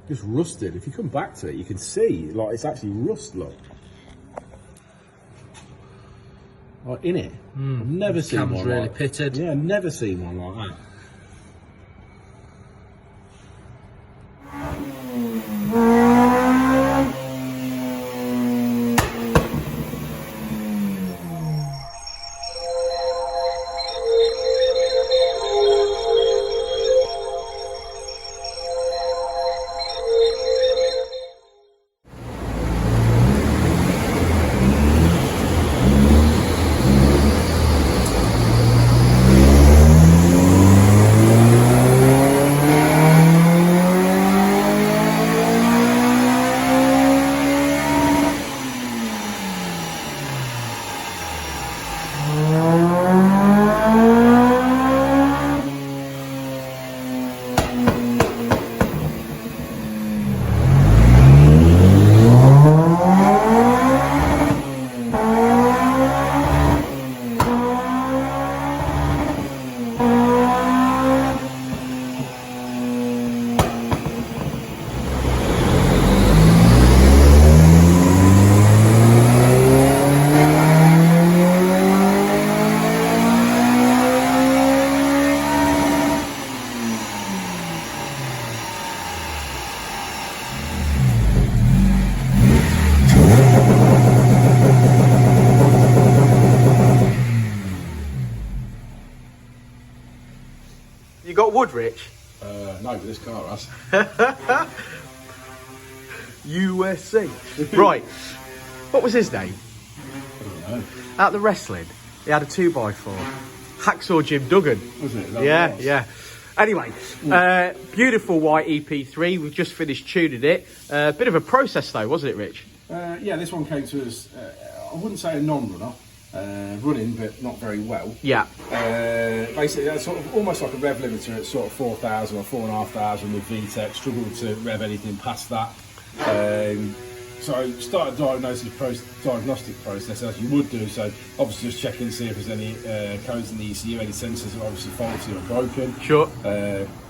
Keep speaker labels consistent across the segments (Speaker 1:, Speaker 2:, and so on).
Speaker 1: just rusted. If you come back to it, you can see like it's actually rust. Look, like in it. I've never seen
Speaker 2: Cam's
Speaker 1: one
Speaker 2: really
Speaker 1: like,
Speaker 2: pitted.
Speaker 1: Yeah, never seen one like that.
Speaker 3: You got wood, Rich?
Speaker 1: No, but this car has.
Speaker 3: USC. Right. What was his name?
Speaker 1: I don't know.
Speaker 3: At the wrestling, he had a 2x4. Hacksaw Jim Duggan.
Speaker 1: Was it? Is that
Speaker 3: Yeah,
Speaker 1: what it was?
Speaker 3: yeah. Anyway, beautiful white EP3. We've just finished tuning it. Bit of a process though, wasn't it, Rich?
Speaker 1: Yeah, this one came to us, I wouldn't say a non-runner, running but not very well.
Speaker 3: Yeah.
Speaker 1: Basically, that's sort of almost like a rev limiter at sort of 4,000 or 4,500 with Vtec, struggled to rev anything past that. So started diagnostic process as you would do, so obviously just checking to see if there's any codes in the ECU, any sensors that are obviously faulty or broken.
Speaker 3: Sure.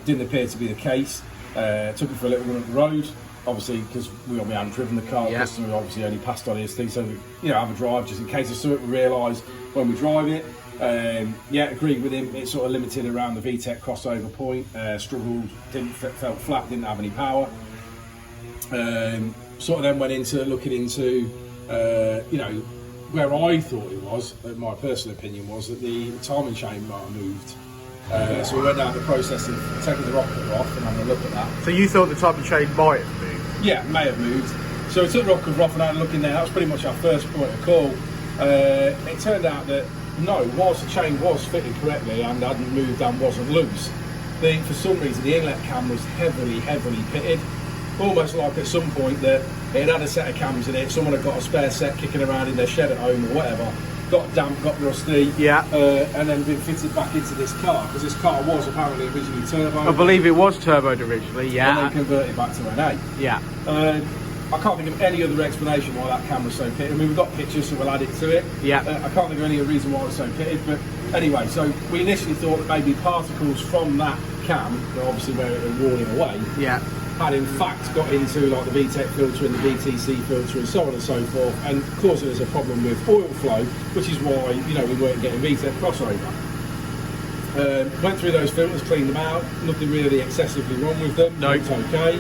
Speaker 1: Didn't appear to be the case. Took it for a little run up the road, obviously because we hadn't driven the car,
Speaker 3: Yeah.
Speaker 1: customer obviously only passed on his thing, so we, have a drive just in case of something. We realise when we drive it. Yeah, agreed with him. It's sort of limited around the Vtec crossover point. Struggled, felt flat, didn't have any power. Sort of then went into looking into, where I thought it was. My personal opinion was that the timing chain might have moved. So we went down the process of taking the rocker off and having a look at that.
Speaker 3: So you thought the timing chain might have moved?
Speaker 1: Yeah, may have moved. So we took the rocker off and had a look in there. That was pretty much our first point of call. It turned out that no, whilst the chain was fitted correctly and hadn't moved and wasn't loose, for some reason the inlet cam was heavily pitted. Almost like at some point that it had a set of cams in it, someone had got a spare set kicking around in their shed at home or whatever, got damp, got rusty,
Speaker 3: Yeah.
Speaker 1: And then been fitted back into this car, because this car was apparently originally turbo.
Speaker 3: I believe it was turboed originally,
Speaker 1: And
Speaker 3: yeah.
Speaker 1: then converted back to an A.
Speaker 3: Yeah.
Speaker 1: I can't think of any other explanation why that cam was so pitted. I mean, we've got pictures, so we'll add it to it.
Speaker 3: Yeah.
Speaker 1: I can't think of any other reason why it was so pitted, but anyway, so we initially thought that maybe particles from that cam, obviously where it had worn it away,
Speaker 3: Yeah.
Speaker 1: had in fact got into like the Vtec filter and the VTC filter and so on and so forth, and causing us a problem with oil flow, which is why we weren't getting Vtec crossover. Went through those filters, cleaned them out, nothing really excessively wrong with them.
Speaker 3: No.
Speaker 1: It's okay.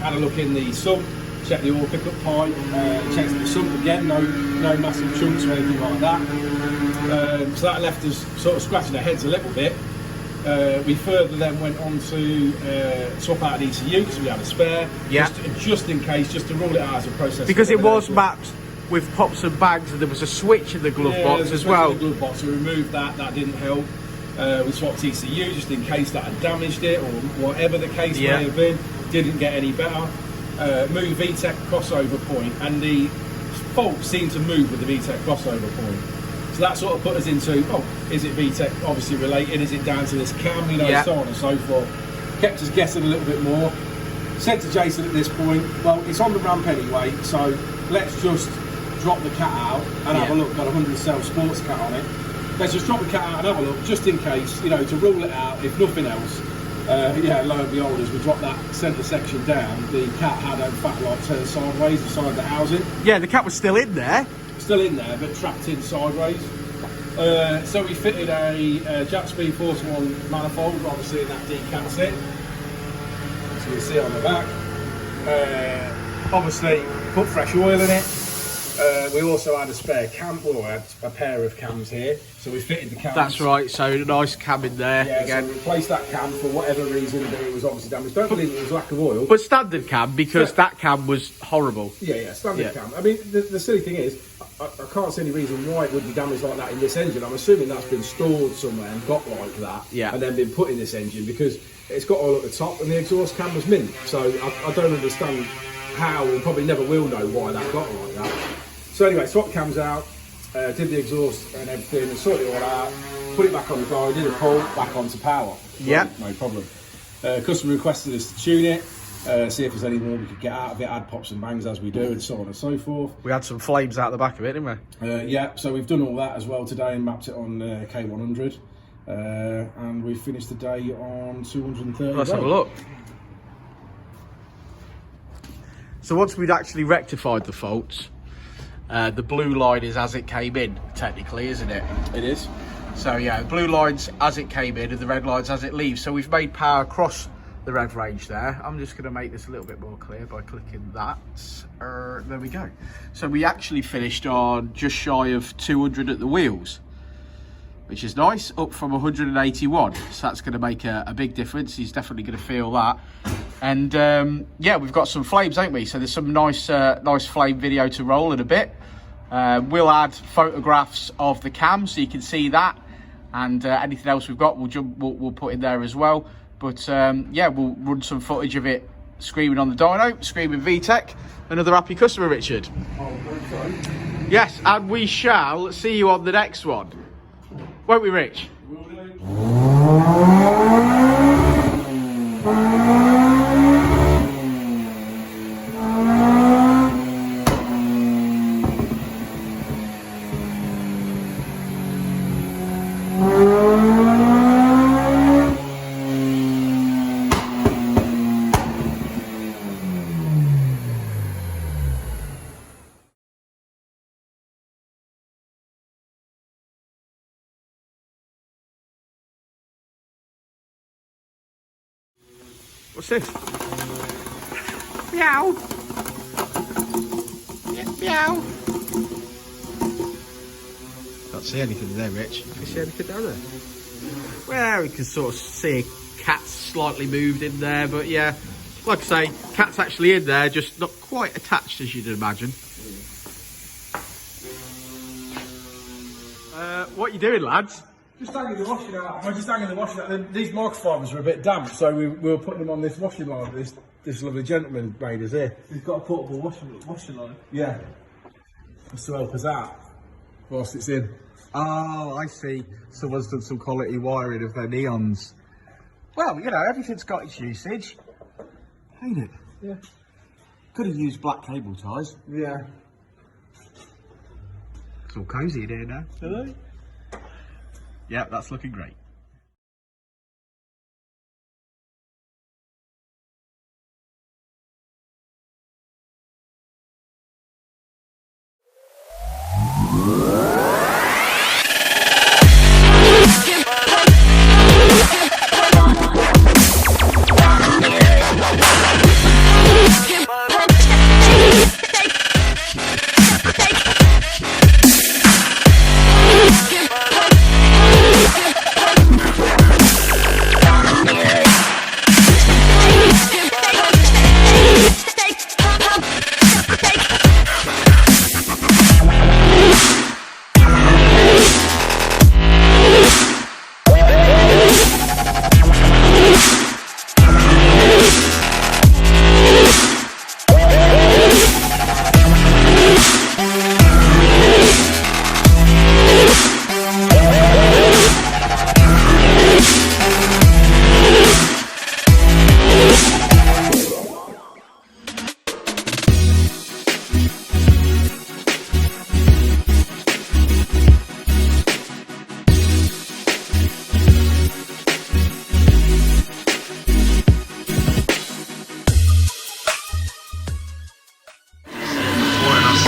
Speaker 1: Had a look in the sump, checked the oil pickup pipe, checked the sump again, no massive chunks or anything like that. So that left us sort of scratching our heads a little bit. We further then went on to swap out an ECU because we had a spare,
Speaker 3: Yeah.
Speaker 1: just in case, just to rule it out as a process.
Speaker 3: Because it was mapped with pops and bags, and there was a switch in the glove box as well.
Speaker 1: In the glove box, so we removed that didn't help. We swapped ECU just in case that had damaged it or whatever the case
Speaker 3: Yeah.
Speaker 1: may have been. Didn't get any better. Moved Vtec crossover point, and the fault seemed to move with the Vtec crossover point. So that sort of put us into, is it Vtec obviously related? Is it down to this cam?
Speaker 3: Yeah.
Speaker 1: So on and so forth. Kept us guessing a little bit more. Said to Jason at this point, well, it's on the ramp anyway, so let's just drop the cat out and have a look. Got a 100 cell sports cat on it. Let's just drop the cat out and have a look, just in case, to rule it out, if nothing else. Yeah, lo and behold, as we dropped that centre section down, the cat had in fact like turned sideways inside the housing.
Speaker 3: Yeah, the cat was still in there.
Speaker 1: Still in there, but trapped in sideways. So we fitted a Jack Speed 41 manifold, obviously in that decat set. So you see on the back. Obviously put fresh oil in it. We also had a spare cam, or had a pair of cams here, so we fitted the cams.
Speaker 3: That's right, so a nice cam in there again.
Speaker 1: So we replaced that cam for whatever reason, but it was obviously damaged. Don't believe it was lack of oil.
Speaker 3: But standard cam, because that cam was horrible.
Speaker 1: Yeah, standard cam. I mean, the silly thing is, I can't see any reason why it would be damaged like that in this engine. I'm assuming that's been stored somewhere and got like that, and then been put in this engine, because it's got oil at the top and the exhaust cam was mint. So I don't understand how, and probably never will know why that got like that. So anyway, swapped the cams out, did the exhaust and everything, and sorted it all out, put it back on the car, did a pull, back onto power.
Speaker 3: Yeah.
Speaker 1: No problem. Customer requested us to tune it, see if there's any more we could get out of it, add pops and bangs as we do, and so on and so forth.
Speaker 3: We had some flames out the back of it, didn't we?
Speaker 1: Yeah, so we've done all that as well today and mapped it on K100. And we finished the day on 230.
Speaker 3: Let's have a look. So once we'd actually rectified the faults, the blue line is as it came in, technically, isn't it?
Speaker 1: It is.
Speaker 3: So yeah, the blue line's as it came in and the red line's as it leaves. So we've made power across the rev range there. I'm just going to make this a little bit more clear by clicking that. There we go. So we actually finished on just shy of 200 at the wheels, which is nice, up from 181. So that's going to make a big difference. He's definitely going to feel that. And yeah, we've got some flames, ain't we? So there's some nice flame video to roll in a bit. We'll add photographs of the cam so you can see that, and anything else we've got we'll put in there as well. But yeah, we'll run some footage of it screaming on the dyno, screaming Vtec. Another happy customer, Richard. Yes, and we shall see you on the next one. Won't we, Rich? What's this? Meow. Meow. Can't see anything there, Rich. Can you see anything down there? Well, we can sort of see a cat slightly moved in there, but yeah, like I say, cat's actually in there, just not quite attached as you'd imagine. What are you doing, lads?
Speaker 1: Just hanging the washing out. I'm just hanging the washing out. These microfibers are a bit damp, so we were putting them on this washing line. This lovely gentleman made us here.
Speaker 2: He's got a portable washing line.
Speaker 1: Yeah. Just to help us out whilst it's in.
Speaker 3: Oh, I see. Someone's done some quality wiring of their neons. Well, you know, everything's got its usage, ain't it?
Speaker 1: Yeah.
Speaker 3: Could have used black cable ties.
Speaker 1: Yeah.
Speaker 3: It's all cosy in here now.
Speaker 1: Hello?
Speaker 3: Yeah, that's looking great.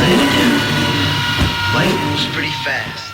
Speaker 4: say it again. Life was pretty fast.